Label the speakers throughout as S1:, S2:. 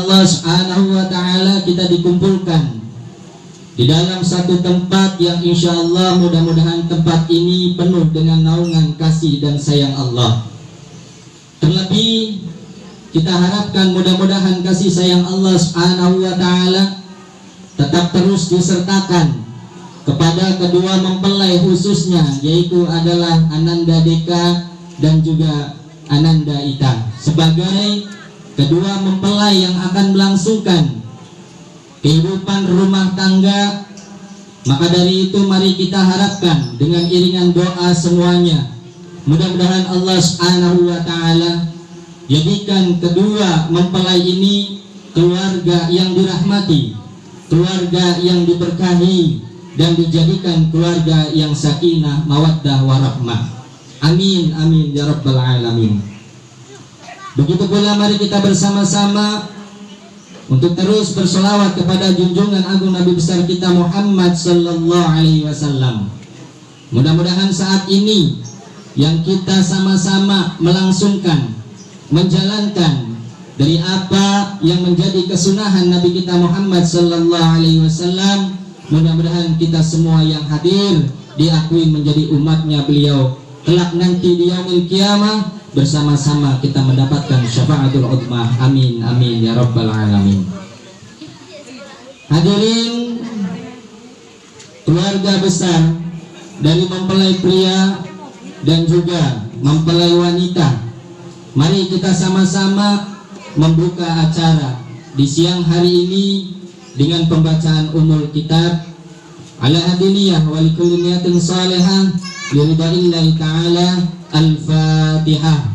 S1: Allah Subhanahu wa Ta'ala kita dikumpulkan di dalam satu tempat yang insya Allah mudah-mudahan tempat ini penuh dengan naungan kasih dan sayang Allah. Terlebih kita harapkan mudah-mudahan kasih sayang Allah Subhanahu wa Ta'ala tetap terus disertakan kepada kedua mempelai khususnya, yaitu adalah Ananda Deka dan juga Ananda Ita sebagai kedua mempelai yang akan melangsungkan kehidupan rumah tangga. Maka dari itu mari kita harapkan dengan iringan doa semuanya, mudah-mudahan Allah Subhanahu wa Ta'ala jadikan kedua mempelai ini keluarga yang dirahmati, keluarga yang diberkahi, dan dijadikan keluarga yang sakinah, mawaddah, warahmah. Amin, amin ya rabbal alamin. Begitu pula mari kita bersama-sama untuk terus berselawat kepada junjungan agung Nabi besar kita Muhammad sallallahu alaihi wasallam. Mudah-mudahan saat ini yang kita sama-sama melangsungkan, menjalankan dari apa yang menjadi kesunahan Nabi kita Muhammad sallallahu alaihi wasallam, mudah-mudahan kita semua yang hadir diakui menjadi umatnya beliau. Kelak nanti di yaumil qiyamah bersama-sama kita mendapatkan syafaatul uzma. Amin, amin ya rabbal alamin. Hadirin keluarga besar dari mempelai pria dan juga mempelai wanita, mari kita sama-sama membuka acara di siang hari ini dengan pembacaan umul kitab ala hadiniyah wa likulli niyatin salihah liridaillahi ta'ala. Al-Fatihah.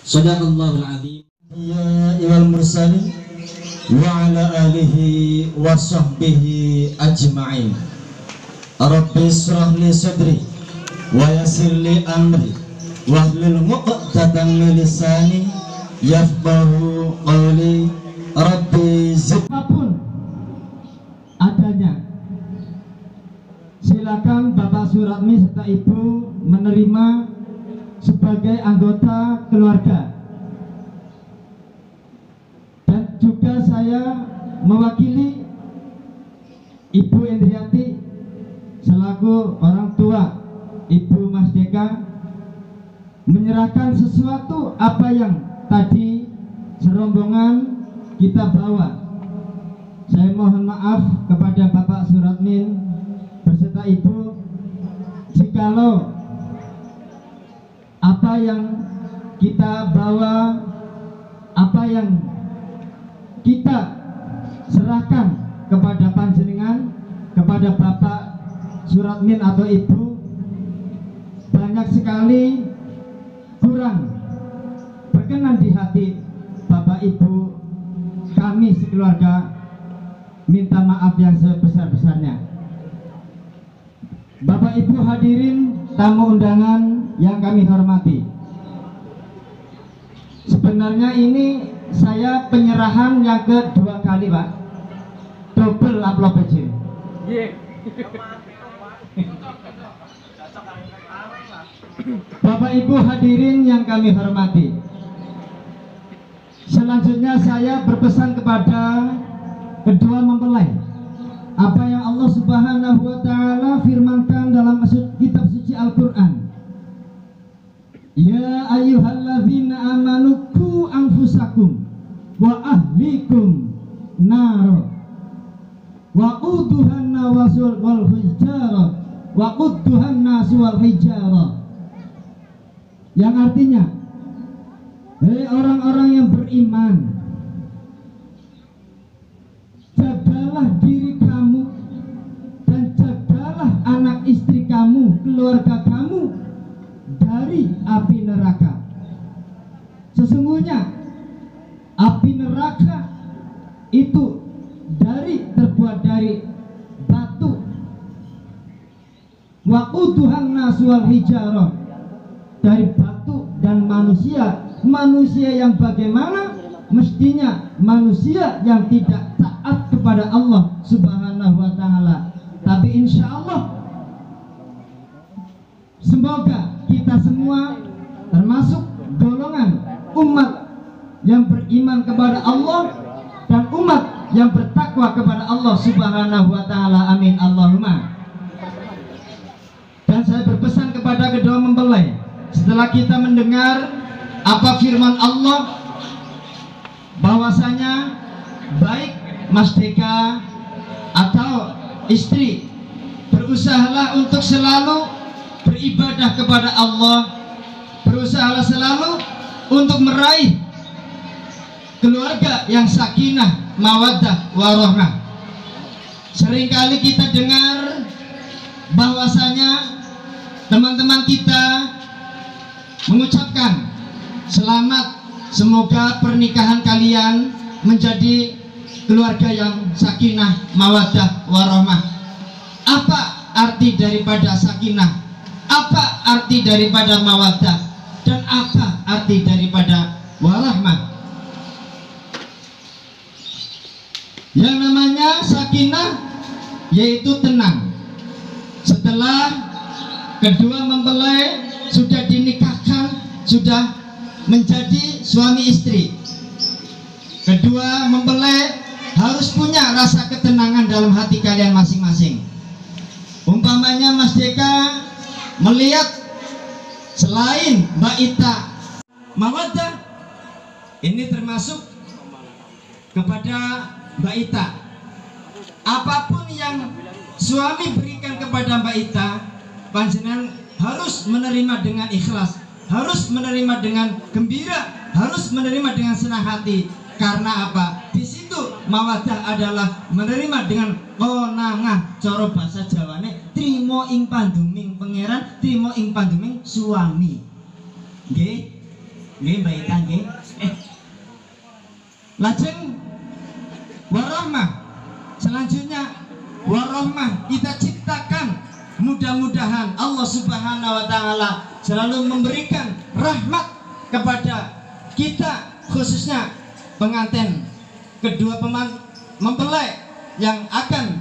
S1: Sadaqallahul azim. Ya wal mursalin wa ala alihi wa sahbihi ajma'in. Rabbi israh li sadri wa yassir li amri wahlul 'uqdatam min lisani yafqahu qawli. Rabbi zid. Apapun adanya, silakan Bapak Suratmi serta Ibu menerima sebagai anggota keluarga. Dan juga saya mewakili Ibu Endriati selaku orang tua Ibu Mas Deka menyerahkan sesuatu apa yang tadi serombongan kita bawa. Saya mohon maaf kepada Bapak Suratmin beserta Ibu jikalau apa yang kita bawa, apa yang kita serahkan kepada panjenengan, kepada Bapak Suratmin atau Ibu, banyak sekali kurang berkenan di hati Bapak Ibu, kami sekeluarga minta maaf yang sebesar-besarnya. Bapak Ibu hadirin tamu undangan yang kami hormati, sebenarnya ini saya penyerahan yang kedua kali Pak, double amplop kecil. Bapak Ibu hadirin yang kami hormati, selanjutnya saya berpesan kepada kedua mempelai apa yang Allah Subhanahu wa Ta'ala firmankan dalam kitab suci Al-Quran. Ya ayyuhalladzina amanu qu anfusakum wa ahlikum nar wa quduhan nawasul wal hijara wa quduhan nasu wal hijara, yang artinya, hei orang-orang yang beriman, jagalah diri kamu dan jagalah anak istri kamu, keluarga kamu dari api neraka. Sesungguhnya api neraka itu terbuat dari batu. Waquduhan nas wal hijarah, dari batu dan manusia
S2: manusia yang bagaimana? Mestinya manusia yang tidak taat kepada Allah Subhanahu wa ta'ala. Tapi insya Allah semoga kita semua termasuk golongan umat yang beriman kepada Allah dan umat yang bertakwa kepada Allah Subhanahu wa ta'ala. Amin Allahumma. Dan saya berpesan kepada kedua mempelai, setelah kita mendengar apa firman Allah, bahwasanya baik Mas Deka atau istri, berusahalah untuk selalu beribadah kepada Allah, berusahalah selalu untuk meraih keluarga yang sakinah, mawaddah, warahmah. Seringkali kita dengar bahwasanya teman-teman kita mengucapkan selamat, semoga pernikahan kalian menjadi keluarga yang sakinah, mawaddah, warahmah. Apa arti daripada sakinah? Apa arti daripada mawaddah? Dan apa arti daripada warahmah? Yang namanya sakinah yaitu tenang. Setelah kedua mempelai sudah dinikahkan, sudah menjadi suami istri, kedua mempelai harus punya rasa ketenangan dalam hati kalian masing-masing. Umpamanya Mas Deka melihat selain Mbak Ita mawaddah, ini termasuk kepada Mbak Ita. Apapun yang suami berikan kepada Mbak Ita, panjenengan harus menerima dengan ikhlas, harus menerima dengan gembira, harus menerima dengan senang hati. Karena apa? Di situ mawaddah adalah menerima dengan konangah. Cara bahasa Jawane, trimo ing panduming pangeran, trimo ing panduming suami. Nggih. Nggih Mbak Ita nggih. Lajeng warahmah. Selanjutnya warahmah kita ciptakan. Mudah-mudahan Allah Subhanahu wa ta'ala selalu memberikan rahmat kepada kita, khususnya pengantin, kedua mempelai yang akan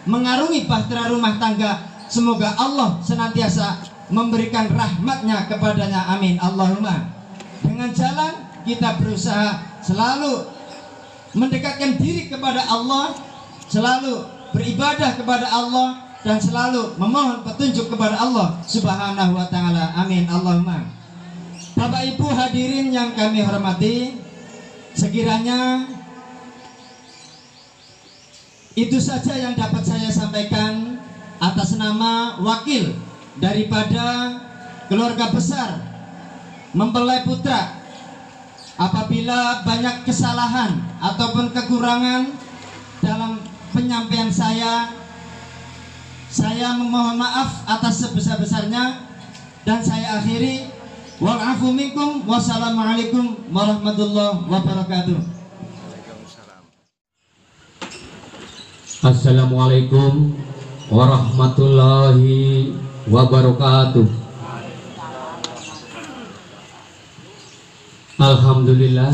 S2: mengarungi bahtera rumah tangga. Semoga Allah senantiasa memberikan rahmatnya kepadanya. Amin Allahumma. Dengan jalan kita berusaha selalu mendekatkan diri kepada Allah, selalu beribadah kepada Allah, dan selalu memohon petunjuk kepada Allah Subhanahu wa ta'ala. Amin Allahumma. Bapak Ibu hadirin yang kami hormati, sekiranya itu saja yang dapat saya sampaikan atas nama wakil daripada keluarga besar mempelai putra. Apabila banyak kesalahan ataupun kekurangan dalam penyampaian saya memohon maaf atas sebesar-besarnya, dan saya akhiri wa'afu minkum. Wassalamualaikum warahmatullahi wabarakatuh.
S1: Assalamualaikum warahmatullahi wabarakatuh. Alhamdulillah,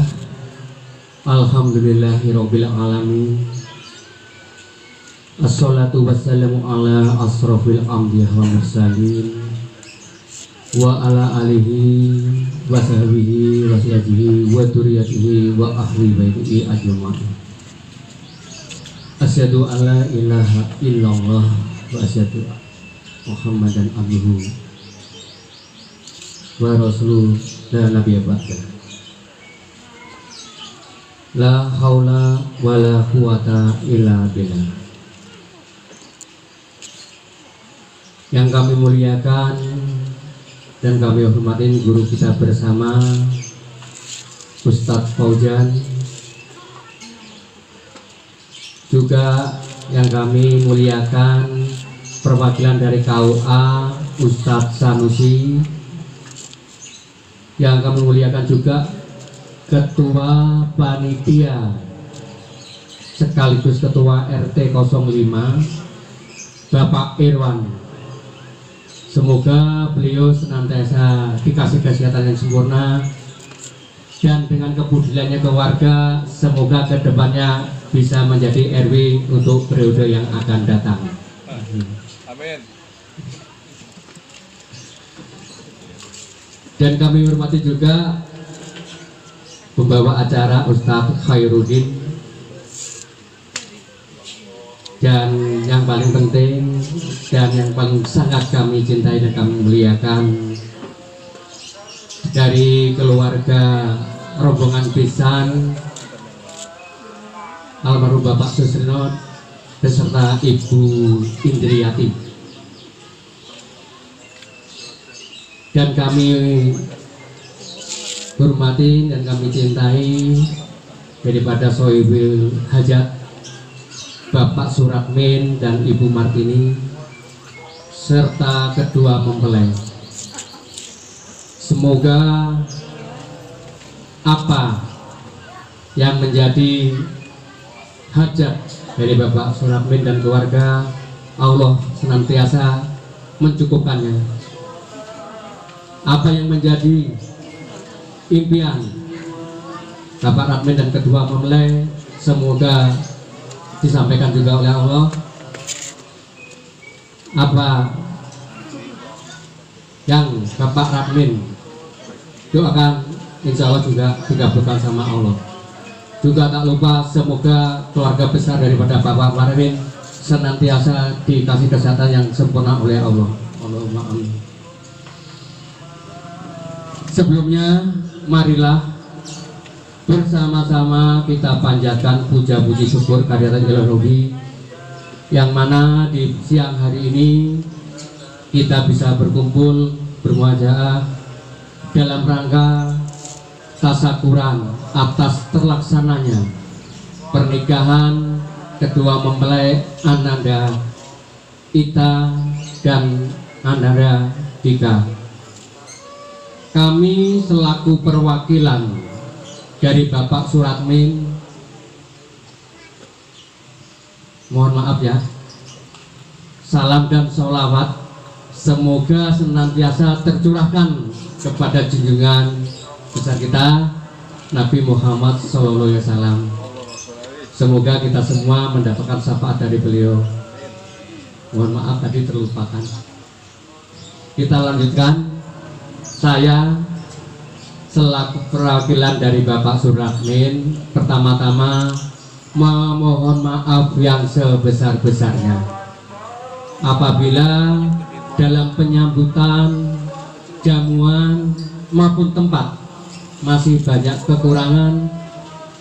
S1: alhamdulillahirabbil alamin. Assalatu wassalamu ala asrofil anbiya wa mursalin wa ala alihi wa sahbihi wa sahbihi wa duriyatihi wa ahli baitihi ajma'in. Asyhadu an la ilaha illallah wa asyhadu Muhammadan abduhu wa rasuluh la nabiyya ba'da. La haula wa la quwata illa billah. Yang kami muliakan dan kami hormatin guru kita bersama Ustadz Fauzan, juga yang kami muliakan perwakilan dari KUA Ustadz Sanusi, yang kami muliakan juga Ketua Panitia sekaligus Ketua RT 05 Bapak Irwan. Semoga beliau senantiasa dikasih kesehatan yang sempurna
S3: dan dengan kepeduliannya ke warga, semoga kedepannya bisa menjadi RW untuk periode yang akan datang.
S4: Amin.
S3: Dan kami hormati juga pembawa acara Ustadz Khairuddin, dan yang paling penting dan yang paling sangat kami cintai dan kami muliakan, dari keluarga rombongan pisan almarhum Bapak Susrino beserta Ibu Indriati. Dan kami hormati dan kami cintai daripada Sohibul Hajat Bapak Suratmin dan Ibu Martini serta kedua mempelai. Semoga apa yang menjadi hajat dari Bapak Suratmin dan keluarga, Allah senantiasa mencukupkannya. Apa yang menjadi impian Bapak Ratmin dan kedua mempelai, semoga disampaikan juga oleh Allah. Apa yang Bapak Ratmin doakan, insya Allah juga dikabulkan sama Allah. Juga tak lupa semoga keluarga besar daripada Bapak Ratmin senantiasa dikasih kesehatan yang sempurna oleh Allah. Allahumma amin. Sebelumnya, marilah bersama-sama kita panjatkan puja puji syukur kehadirat Ilahi, yang mana di siang hari ini kita bisa berkumpul bermuajaah dalam rangka tasyakuran atas terlaksananya pernikahan kedua mempelai Ananda Ita dan Ananda Dika. Kami selaku perwakilan dari Bapak Suratmin, mohon maaf ya, salam dan sholawat semoga senantiasa tercurahkan kepada junjungan besar kita Nabi Muhammad SAW. Semoga kita semua mendapatkan syafaat dari beliau. Mohon maaf tadi terlupakan. Kita lanjutkan. Saya selaku perwakilan dari Bapak Suratmin pertama-tama memohon maaf yang sebesar-besarnya apabila dalam penyambutan, jamuan maupun tempat masih banyak kekurangan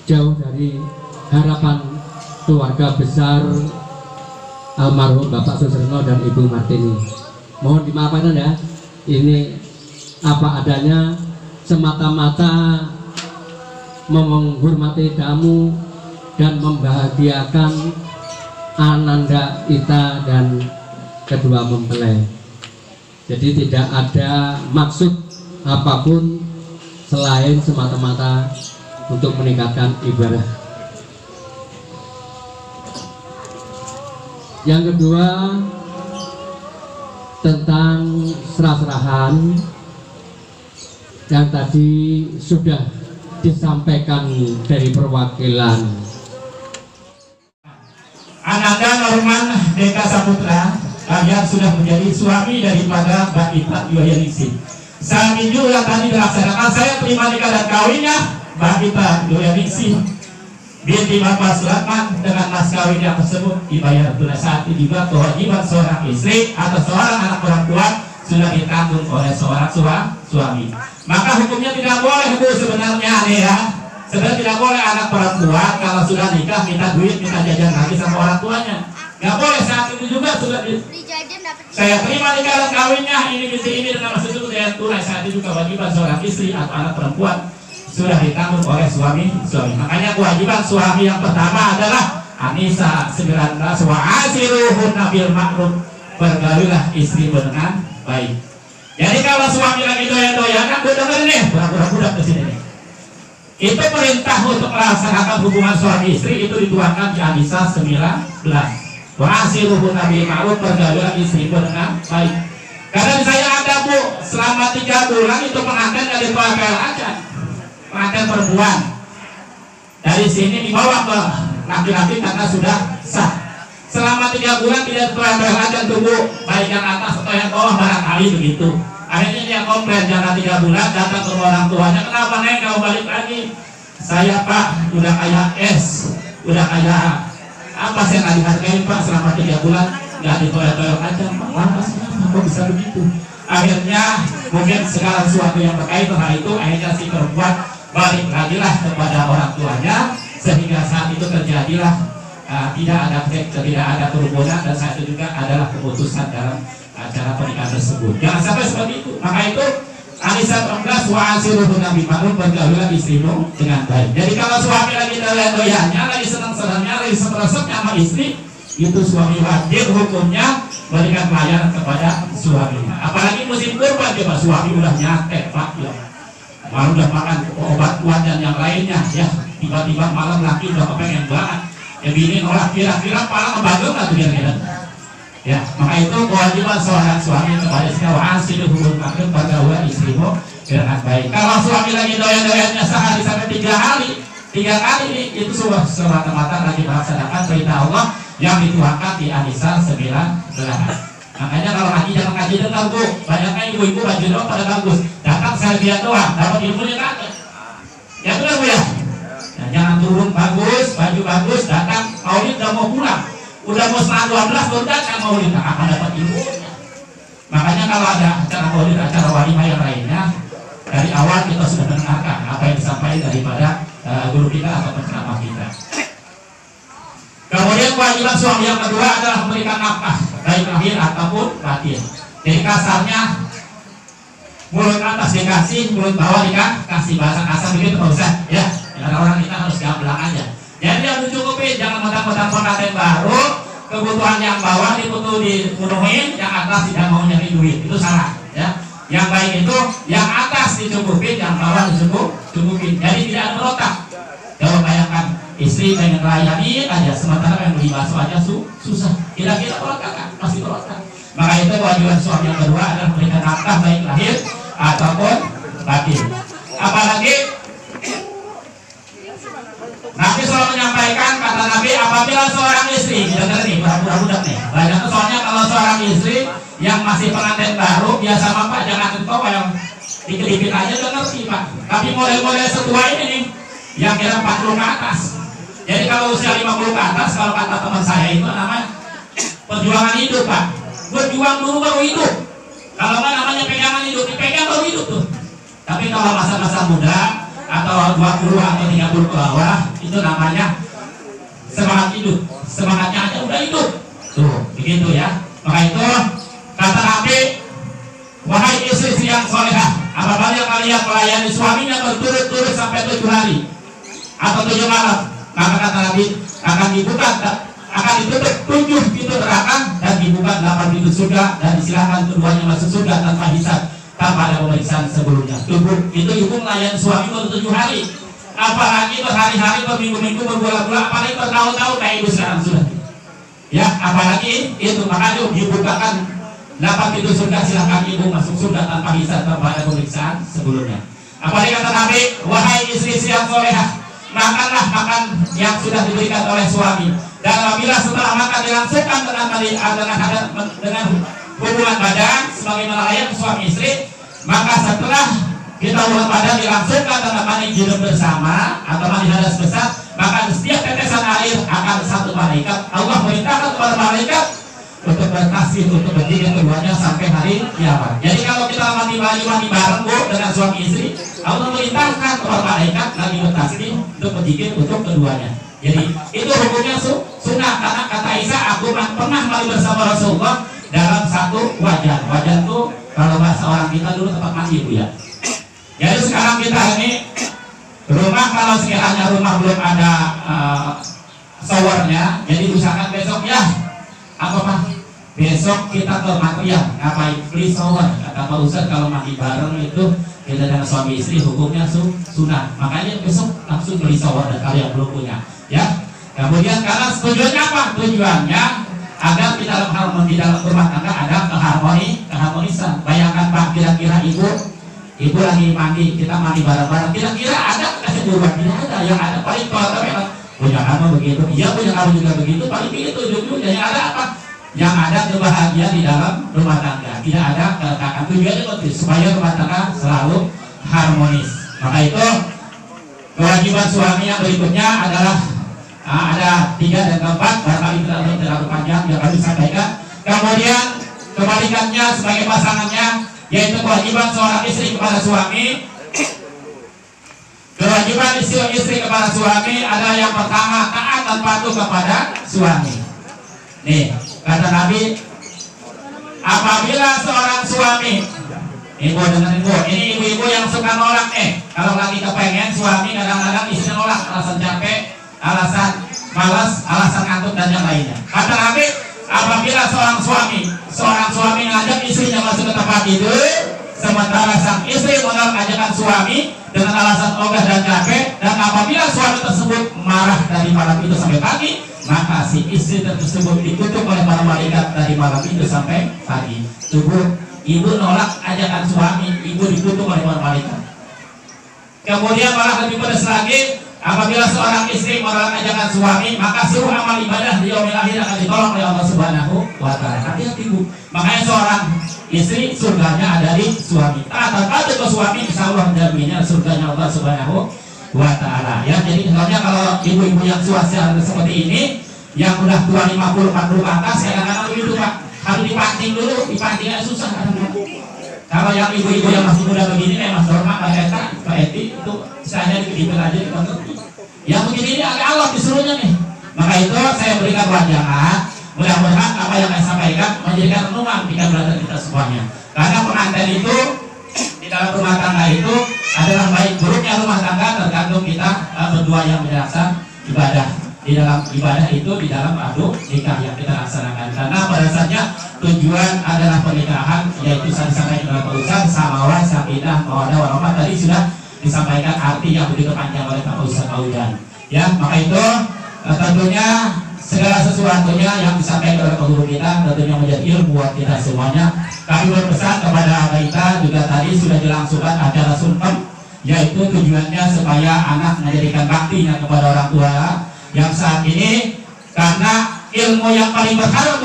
S3: jauh dari harapan keluarga besar almarhum Bapak Susrino dan Ibu Martini. Mohon dimaafkan ya, ini apa adanya, semata-mata menghormati tamu dan membahagiakan Ananda Ita dan kedua mempelai. Jadi tidak ada maksud apapun selain semata-mata untuk meningkatkan ibadah. Yang kedua, tentang serah-serahan yang tadi sudah disampaikan dari perwakilan
S5: Ananda Norman Deka Saputra yang sudah menjadi suami daripada Mbak Ita Yulianingsih. Saat juga tadi dilaksanakan saya terima nikah dan kawinnya Mbak Ita Yulianingsih binti Bapak Suratman dengan mas kawin yang tersebut dibayar tunai. Saat ini juga kewajiban seorang istri atau seorang anak orang tua sudah ditanggung oleh seorang suami. Maka hukumnya tidak boleh Bu sebenarnya nih ya. Sebenarnya tidak boleh anak perempuan kalau sudah nikah minta duit, minta jajan lagi sama orang tuanya. Nggak boleh. Saat itu juga sudah saya terima nikah dan kawinnya ini binti ini dengan mas itu dengan tunai. Saat itu juga kewajiban seorang istri atau anak perempuan sudah ditanggung oleh suami. Makanya kewajiban suami yang pertama adalah An-Nisa 19 wa asiruhunna bil ma'ruf, bergaulilah istri dengan baik. Jadi kalau suami lagi doyan-doyan, kan gue dengerin nih, budak-budak di sini nih. Itu perintah untuk melaksanakan hubungan suami istri itu dituangkan di An-Nisa 19. Wa asiruhunna bil ma'ruf, bergaulilah istri dengan baik. Karena di saya ada Bu, selama 3 bulan itu pengantin dari PPL aja. pengantin perempuan. Dari sini dibawa ke laki-laki karena sudah sah. Selama 3 bulan tidak terlihat tubuh baik yang atas atau yang bawah barangkali begitu. Akhirnya dia komplain, jangan 3 bulan datang ke orang tuanya, kenapa Neng kamu balik lagi? Saya Pak udah kayak es, udah kayak apa saya nggak dihargai Pak selama 3 bulan nggak ditoyok-toyok aja Pak. Lantas kenapa kok bisa begitu? Akhirnya mungkin segala sesuatu yang terkait hal itu, akhirnya si perempuan balik lagi lah kepada orang tuanya, sehingga saat itu terjadilah tidak ada tidak ada kerumunan, dan saat itu juga adalah keputusan dalam acara pernikahan tersebut. Jangan sampai seperti itu. Maka itu An-Nisa 14 wa asiruhu nabi ma'ruf, bergaulah istrimu dengan baik. Jadi kalau suami lagi doyan-doyannya, lagi senang-senangnya, lagi seresepnya sama istri, itu suami wajib hukumnya berikan pelayanan kepada suaminya. Apalagi musim kurban, coba suami udah nyatet Pak ya, malam udah makan obat kuat dan yang lainnya ya, tiba-tiba malam laki udah kepengen banget ya, bini nolak, kira-kira malah ngebagel nggak tuh kira-kira ya. Maka itu kewajiban seorang suami kepada istrinya, wa asiluhu bil ma'ruf, bergaulah istrimu dengan baik. Kalau suami lagi doyan-doyannya sehari sampai 3 kali itu semata-mata lagi melaksanakan perintah Allah yang dituangkan di An-Nisa 19. Makanya kalau ngaji jangan ngaji dengar Bu, banyaknya ibu-ibu baju doang pada bagus, datang saya lihat doang, dapat ilmunya kagak. Ya benar Bu ya. Nah, jangan turun bagus, baju bagus, datang maulid udah mau pulang, udah mau setengah 12 baru datang maulid, nggak akan dapat ilmunya. Makanya kalau ada acara maulid, acara walimah yang lainnya, dari awal kita sudah mendengarkan apa yang disampaikan daripada guru kita atau penceramah kita. Kemudian kewajiban suami yang kedua adalah memberikan nafkah baik lahir ataupun batin. Jadi kasarnya mulut atas dikasih, mulut bawah dikasih, bahasa kasar begitu Pak Ustaz ya. Karena orang kita harus gamblang aja. Jadi harus dicukupin, jangan mentang-mentang pengantin baru, kebutuhan yang bawah dipenuhin, yang atas tidak mau nyari duit, itu salah ya. Yang baik itu yang atas dicukupin, yang bawah dicukupin. Jadi tidak ada berotak. Kalau bayangkan istri pengen melayani aja, sementara yang beli bakso aja susah. Kira-kira berotak kan? Pasti berotak. Maka itu kewajiban suami yang kedua adalah memberikan nafkah baik lahir ataupun batin. Apalagi Nabi selalu menyampaikan, kata Nabi, apabila seorang istri, dengar nih, budak-budak nih, banyak soalnya kalau seorang istri yang masih pengantin baru, biasa Pak jangan ketawa yang dikelipin aja udah ngerti Pak. Tapi model-model setua ini nih, yang kira 40 ke atas. Jadi kalau usia 50 ke atas, kalau kata teman saya itu namanya perjuangan hidup Pak. Berjuang dulu baru hidup. Kalau nggak namanya pegangan hidup, dipegang baru hidup tuh. Tapi kalau masa-masa muda atau 20 atau 30 ke bawah, itu namanya semangat hidup. Semangatnya aja udah hidup. Tuh, begitu ya. Maka itu kata Nabi, wahai istri yang solehah, apabila kalian melayani suaminya berturut-turut sampai 7 hari atau 7 malam, maka kata Nabi akan dibuka, akan ditutup 7 pintu neraka dan dibuka 8 pintu surga, dan disilakan keduanya masuk surga tanpa hisab, tanpa ada pemeriksaan sebelumnya. Itu ibu melayani suami baru 7 hari, apalagi berhari-hari, berminggu-minggu, berbulan-bulan, apalagi bertahun-tahun kayak ibu sekarang sudah. Ya, apalagi itu, makanya dibukakan 8 pintu surga, silakan ibu masuk surga tanpa hisab, tanpa ada pemeriksaan sebelumnya. Apalagi kata Nabi, wahai istri-istri yang solehah, makanlah makan yang sudah diberikan oleh suami, dan apabila setelah makan dilangsungkan dengan hubungan badan sebagaimana layaknya suami istri, maka setelah kita hubungan badan dilangsungkan dengan mandi junub bersama atau mandi hadas besar, maka setiap tetesan air akan satu malaikat. Allah merintahkan kepada malaikat untuk bertasbih, untuk berdiri keduanya sampai hari kiamat. Jadi kalau kita mandi bareng Bu dengan suami istri, Allah merintahkan kepada malaikat lagi bertasbih untuk berdiri untuk keduanya. Jadi itu hukumnya sunnah, karena kata Isa, aku pernah mandi bersama Rasulullah dalam satu wajan. Wajan itu kalau bahasa orang kita dulu tempat mandi Bu ya. Jadi sekarang kita ini rumah, kalau sekiranya rumah belum ada showernya, jadi usahakan besok ya apa besok kita ke material ngapain beli shower. Kata Pak Ustadz kalau mandi bareng itu kita dengan suami istri hukumnya sunnah, makanya besok langsung beli shower dan kalian belum punya ya. Kemudian karena tujuannya apa? Tujuannya agar kita di dalam rumah tangga ada keharmonisan. Bayangkan Pak, kira-kira ibu lagi mandi, kita mandi bareng-bareng, kira-kira ada kecemburuan? Tidak ada. Yang ada paling kalau memang punya kamu begitu, iya punya kamu juga begitu, paling begitu ujung-ujungnya. Yang ada apa? Yang ada kebahagiaan di dalam rumah tangga, tidak ada kelekakan. Tujuannya supaya rumah tangga selalu harmonis. Maka itu kewajiban suami yang berikutnya adalah ada 3 dan 4, barangkali terlalu panjang yang kami sampaikan. Kemudian kebalikannya sebagai pasangannya, yaitu kewajiban seorang istri kepada suami. Kewajiban istri kepada suami adalah yang pertama, taat dan patuh kepada suami. Nih, kata Nabi, apabila seorang suami, ibu dengerin ibu, ini ibu-ibu yang suka nolak kalau lagi kepengen suami kadang-kadang istri nolak, alasan capek, alasan malas, alasan ngantuk dan yang lainnya. Kata Nabi, apabila seorang suami ngajak istrinya masuk ke tempat tidur, sementara sang istri menolak ajakan suami dengan alasan ogah dan capek, dan apabila suami tersebut marah dari malam itu sampai pagi, maka si istri tersebut dikutuk oleh para malaikat dari malam itu sampai pagi. Ibu nolak ajakan suami, ibu dikutuk oleh para malaikat. Kemudian malah lebih pedas lagi, apabila seorang istri menolak ajakan suami, maka seluruh amal ibadah di yaumil akhir akan ditolak oleh Allah Subhanahu wa Ta'ala. Hati-hati ibu. Makanya seorang istri surganya ada di suami. Taat patuh ke suami, insya Allah jaminnya surganya Allah Subhanahu wa Ta'ala. Ya, jadi misalnya kalau ibu-ibu yang suasana seperti ini, yang udah tua 50-40 ke atas, kadang-kadang begitu Pak, harus dipancing dulu, dipancingnya susah kadang-kadang. Kalau yang ibu-ibu yang masih muda begini, Mas Dorma, Pak Eta, Pak Eti, itu saya dikit aja di konten. Yang begini ini agak Allah disuruhnya nih. Maka itu saya berikan wajangan, mudah-mudahan apa yang saya sampaikan menjadikan renungan pikiran belajar kita semuanya. Karena pengantin itu di dalam rumah tangga itu adalah baik buruknya rumah tangga tergantung kita berdua yang menjalankan ibadah. Di dalam ibadah itu di dalam adu nikah yang kita laksanakan, karena pada dasarnya tujuan adalah pernikahan, yaitu saya sampaikan dalam Pak Samawat, Sakinah, Mawaddah, Warahmah. Tadi sudah disampaikan arti yang begitu panjang oleh Pak Ustaz Audan. Ya, maka itu tentunya segala sesuatunya yang disampaikan oleh guru kita tentunya menjadi ilmu buat kita semuanya. Kami berpesan kepada kita juga tadi sudah dilangsungkan acara sumpah, yaitu tujuannya supaya anak menjadikan baktinya kepada orang tua yang saat ini, karena ilmu yang paling berharga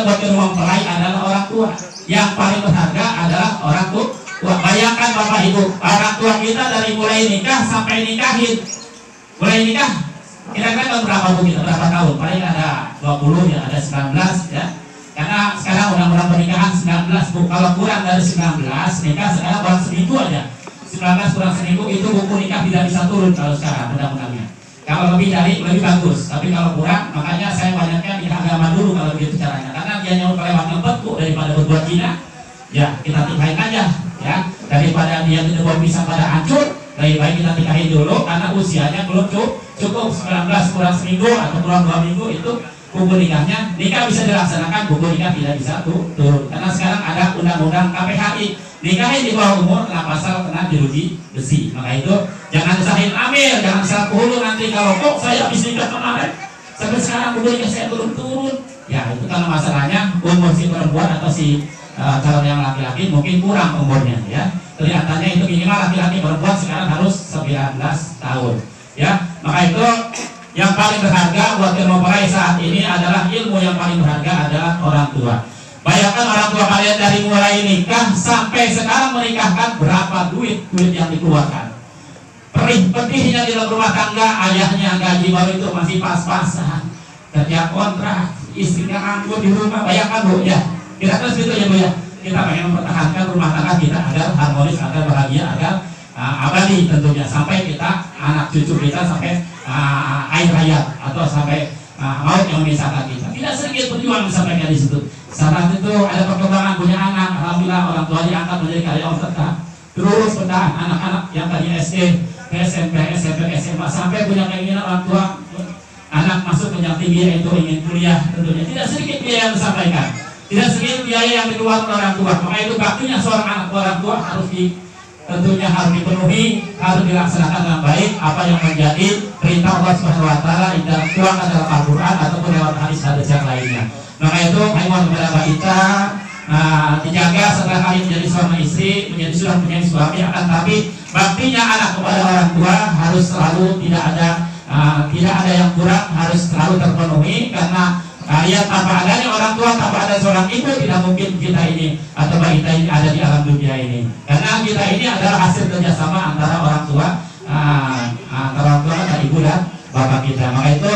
S5: buat ilmu mempelai adalah orang tua. Yang paling berharga adalah orang tua. Bayangkan Bapak Ibu, orang tua kita dari mulai nikah sampai nikahin, mulai nikah kira-kira berapa Bu kita, berapa tahun? Paling ada 20 ya, ada 19 ya. Karena sekarang undang-undang pernikahan 19 Bu. Kalau kurang dari 19 nikah sekarang baru seminggu aja. 19 kurang seminggu itu buku nikah tidak bisa turun kalau sekarang undang-undangnya. Kalau lebih dari lebih bagus, tapi kalau kurang, makanya saya banyakkan di agama dulu kalau begitu caranya. Karena dia nyawa kelewat ngebet Bu, daripada berbuat zina, ya kita nikahin aja, ya. Daripada dia tidak bisa pada hancur, lebih baik kita nikahin dulu karena usianya belum cukup 19 kurang seminggu atau kurang 2 minggu itu buku nikahnya. Nikah bisa dilaksanakan, buku nikah tidak bisa turun. Karena sekarang ada undang-undang KPHI, nikahin di bawah umur kena pasal kena jeruji besi. Maka itu jangan disahin amil, jangan disahin hulu nanti kalau kok saya habis nikah kemarin sampai sekarang buku nikah saya belum turun. Ya itu karena masalahnya umur si perempuan atau si calon yang laki-laki mungkin kurang umurnya ya. Kelihatannya itu minimal laki-laki, perempuan sekarang harus 19 tahun. Ya, maka itu yang paling berharga buat ilmu mempelai saat ini adalah ilmu yang paling berharga adalah orang tua. Bayangkan orang tua kalian dari mulai nikah sampai sekarang menikahkan, berapa duit yang dikeluarkan. Perih-perihnya di dalam rumah tangga, ayahnya gaji baru itu masih pas-pasan, kerja kontrak, istrinya nganggur di rumah. Bayangkan Bu ya, kita terus gitu ya Bu ya. Kita pengen mempertahankan rumah tangga kita agar harmonis, agar bahagia, agar abadi tentunya, sampai kita anak cucu kita sampai air hayat atau sampai maut yang memisahkan kita. Tidak sedikit perjuangan disampaikan di situ. Saat itu ada perkembangan punya anak, alhamdulillah orang tua diangkat menjadi karyawan tetap. Terus bertahan anak-anak yang tadi SD, SMP, SMA sampai punya keinginan orang tua anak masuk jenjang tinggi yaitu ingin kuliah tentunya. Tidak sedikit biaya yang disampaikan, tidak sedikit biaya yang dikeluarkan orang tua. Maka itu baktinya seorang anak orang tua tentunya harus dipenuhi, harus dilaksanakan dengan baik apa yang menjadi perintah Allah Subhanahu wa Ta'ala dalam dalam Al-Quran ataupun lewat hadis-hadis yang lainnya. Maka itu kami mohon kepada kita dijaga setelah kalian menjadi suami istri, sudah menjadi suami, akan tapi baktinya anak kepada orang tua harus selalu tidak ada yang kurang, harus selalu terpenuhi, karena kalian tanpa adanya orang tua, tanpa ada seorang ibu, tidak mungkin kita ini atau kita ini ada di alam dunia ini, karena kita ini adalah hasil kerjasama antara orang tua, dan ibu dan bapak kita. Maka itu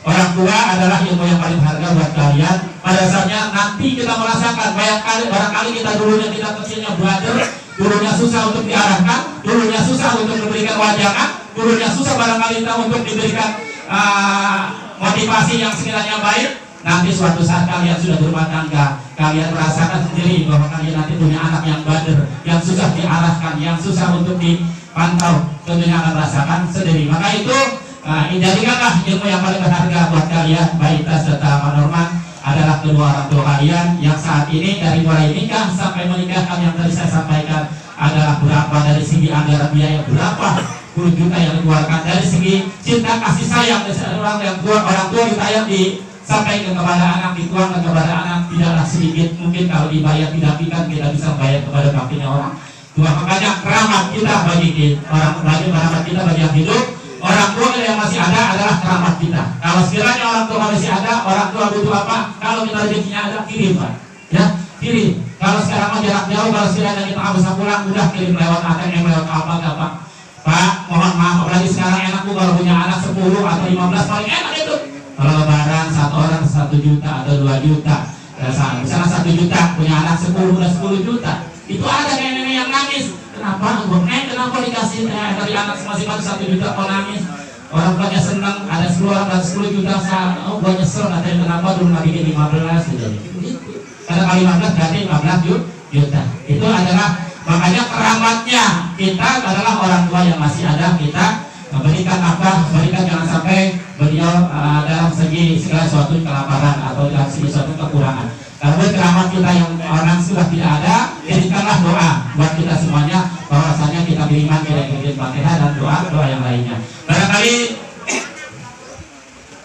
S5: orang tua adalah ilmu yang paling harga buat kalian. Pada dasarnya nanti kita merasakan barangkali kita dulunya kita kecilnya belajar, dulunya susah untuk diarahkan, dulunya susah untuk memberikan wajangan, dulunya susah barangkali kita untuk diberikan motivasi yang sekiranya baik. Nanti suatu saat kalian sudah berumah tangga, kalian merasakan sendiri bahwa kalian nanti punya anak yang bader, yang susah diarahkan, yang susah untuk dipantau, tentunya akan merasakan sendiri. Maka itu jadikanlah ilmu yang paling berharga buat kalian, baik Tas serta Pak Norman, adalah kedua orang tua kalian yang saat ini dari mulai nikah sampai menikahkan, yang tadi saya sampaikan adalah berapa dari segi anggaran biaya, berapa puluh juta yang dikeluarkan, dari segi cinta kasih sayang dari orang tua kita yang disampaikan kepada anak, dituangkan kepada anak tidaklah sedikit. Mungkin kalau dibayar tidak kita bisa bayar kepada baktinya orang tua. Makanya keramat kita bagi keramat kita bagi yang hidup, orang tua yang masih ada adalah keramat kita. Kalau sekiranya orang tua masih ada, orang tua butuh apa? Kalau kita rezekinya ada, kirim Pak, ya kirim. Kalau sekarang mau jarak jauh, kalau sekiranya kita nggak bisa pulang, udah kirim lewat ATM, lewat apa nggak Pak, mohon maaf, apalagi sekarang enak Bu, kalau punya anak 10 atau 15 paling enak itu. Kalau lebaran satu orang 1 juta atau 2 juta, misalnya 1 juta punya anak 10 udah 10 juta. Itu ada nenek-nenek yang nangis. Kenapa? Kenapa dikasih dari anak masing-masing 1 juta kok nangis? Orang tuanya senang, ada 10 orang dan 10 juta, gua nyesel katanya kenapa dulu nggak bikin 15 gitu. Karena kali 15 berarti 15 juta. Itu adalah makanya keramatnya kita adalah orang tua yang masih ada, kita berikan jangan sampai beliau dalam segi segala sesuatu kelaparan atau dalam segi suatu kekurangan. Kalau keramat kita yang orang sudah tidak ada, jadikanlah doa buat kita semuanya, bahwasanya kita beriman, kita ikutin Fatihah dan doa yang lainnya. Barangkali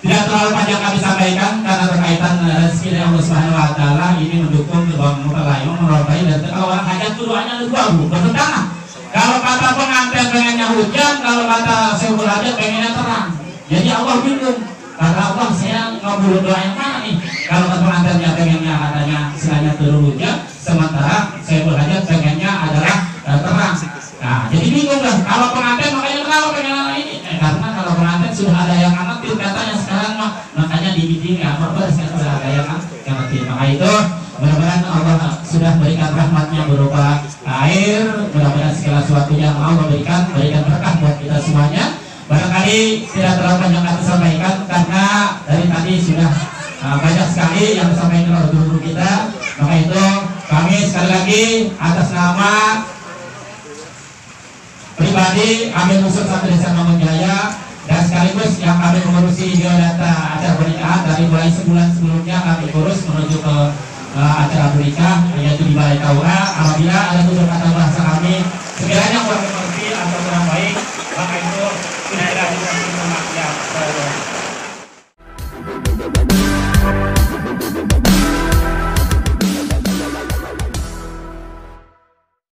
S5: tidak terlalu panjang kami sampaikan karena berkaitan rezeki dari Allah Subhanahu Wa Taala, ini mendukung kebangunan mutalayyum merobai, dan kalau orang hajat doanya ada 2 Bu, bertentangan. Kalau kata pengantin pengennya hujan, kalau kata Syaikhul Hajat pengennya terang. Jadi Allah bingung. Kata Allah, saya ngabulin doa yang mana nih? Kalau kata pengantinnya pengennya katanya istilahnya turun hujan, sementara Syaikhul Hajat pengennya adalah terang. Nah, jadi bingung lah. Kalau pengantin makanya kenapa pengen ini? Karena kalau pengantin sudah ada yang ngerti katanya sekarang mah, makanya di meeting ya, sudah ada yang ngerti. Maka itu mudah-mudahan Allah sudah berikan rahmatnya berupa air, mudah-mudahan segala sesuatunya Allah berikan berkah buat kita semuanya. Barangkali tidak terlalu banyak kami sampaikan karena dari tadi sudah banyak sekali yang disampaikan oleh guru kita. Maka itu kami sekali lagi atas nama pribadi Amin Usul Satu Desa Mangunjaya dan sekaligus yang kami mengurusi biodata acara pernikahan dari mulai sebulan sebelumnya kami urus menuju ke acara pernikahan, yaitu di Balai KUA. Apabila ada tutur kata bahasa